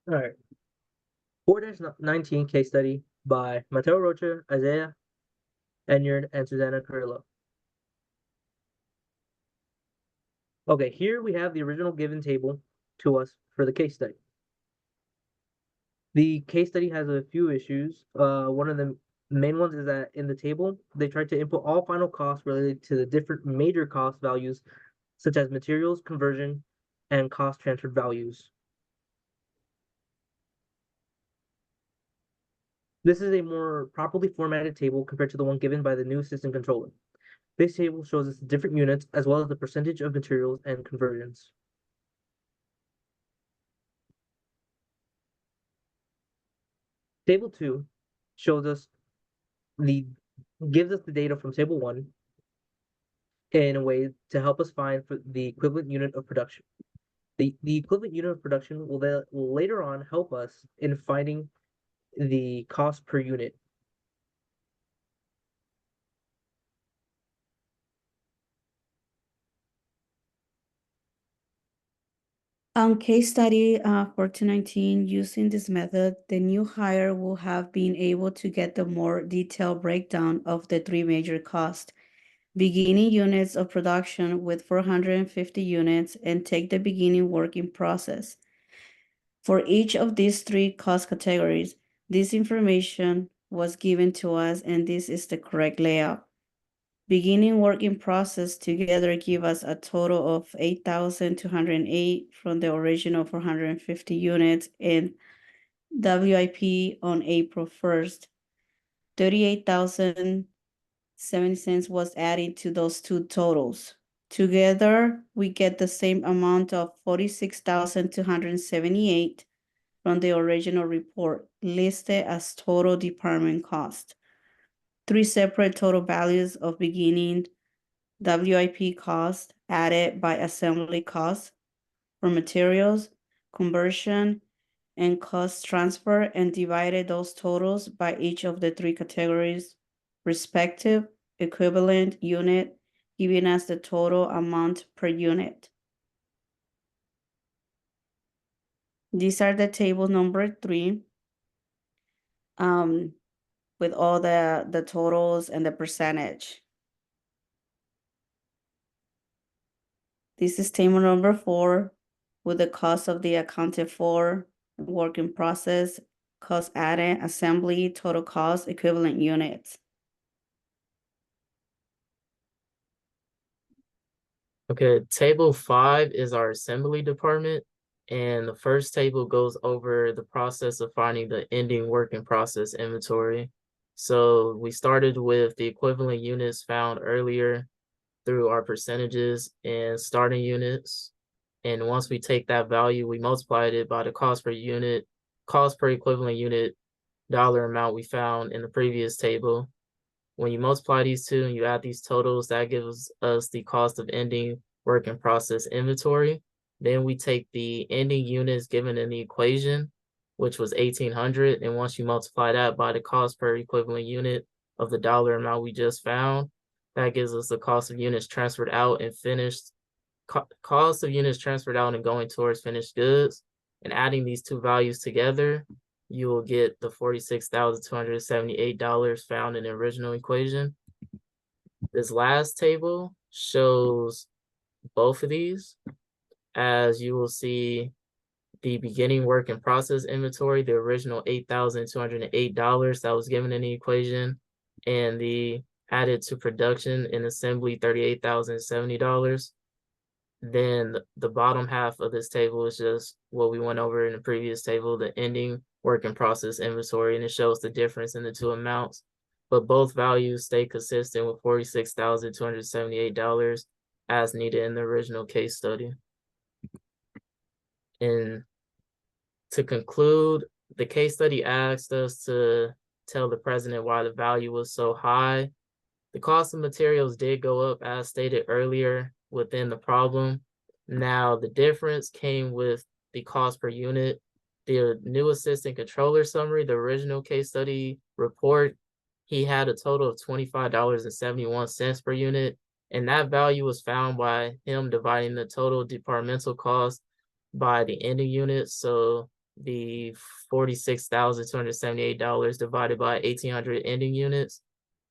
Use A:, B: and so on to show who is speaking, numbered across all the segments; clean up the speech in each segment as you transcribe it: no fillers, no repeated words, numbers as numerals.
A: All right. 4-19 case study by Mateo Rocha, Isaiah Enyard, and Susanna Carrillo. Okay, here we have the original given table to us for the case study. The case study has a few issues. One of the main ones is that in the table, they tried to input all final costs related to the different major cost values, such as materials, conversion, and cost transferred values. This is a more properly formatted table compared to the one given by the new assistant controller. This table shows us the different units as well as the percentage of materials and conversions. Table 2 shows us the gives us the data from table 1 in a way to help us find for the equivalent unit of production. The equivalent unit of production will later on help us in finding the cost per unit.
B: On case study for 219, using this method, the new hire will have been able to get the more detailed breakdown of the three major costs, beginning units of production with 450 units, and take the beginning work in process. For each of these three cost categories, this information was given to us, and this is the correct layout. Beginning work in process together give us a total of 8,208 from the original 450 units, and WIP on April 1st. 38,070 was added to those two totals. Together, we get the same amount of 46,278 from the original report, listed as total department cost. Three separate total values of beginning WIP cost added by assembly cost for materials, conversion, and cost transfer, and divided those totals by each of the three categories respective equivalent unit, giving us the total amount per unit. These are the table number 3 with all the totals and the percentage. This is table number 4 with the cost of the accounted for, work in process, cost added, assembly, total cost, equivalent units.
C: Okay, table 5 is our assembly department, and the first table goes over the process of finding the ending work in process inventory. So we started with the equivalent units found earlier through our percentages and starting units. And once we take that value, we multiplied it by the cost per unit, cost per equivalent unit dollar amount we found in the previous table. When you multiply these two and you add these totals, that gives us the cost of ending work in process inventory. Then we take the ending units given in the equation, which was 1,800. And once you multiply that by the cost per equivalent unit of the dollar amount we just found, that gives us the cost of units transferred out and finished, cost of units transferred out and going towards finished goods. And adding these two values together, you will get the $46,278 found in the original equation. This last table shows both of these. As you will see, the beginning work in process inventory, the original $8,208 that was given in the equation, and the added to production and assembly $38,070. Then the bottom half of this table is just what we went over in the previous table, the ending work in process inventory, and it shows the difference in the two amounts. But both values stay consistent with $46,278 as needed in the original case study. And to conclude, the case study asked us to tell the president why the value was so high. The cost of materials did go up as stated earlier within the problem. Now, the difference came with the cost per unit. The new assistant controller summary, the original case study report, he had a total of $25.71 per unit, and that value was found by him dividing the total departmental cost by the ending unit. So the $46,278 divided by 1,800 ending units,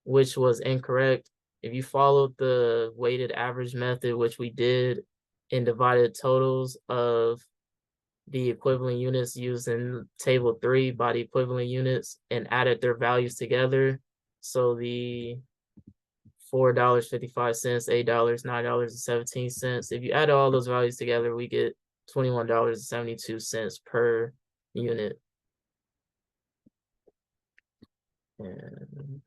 C: which was incorrect. If you followed the weighted average method, which we did, and divided totals of the equivalent units used in table 3 by the equivalent units and added their values together. So the $4.55, $8, $9.17. If you add all those values together, we get $21.72 per unit. And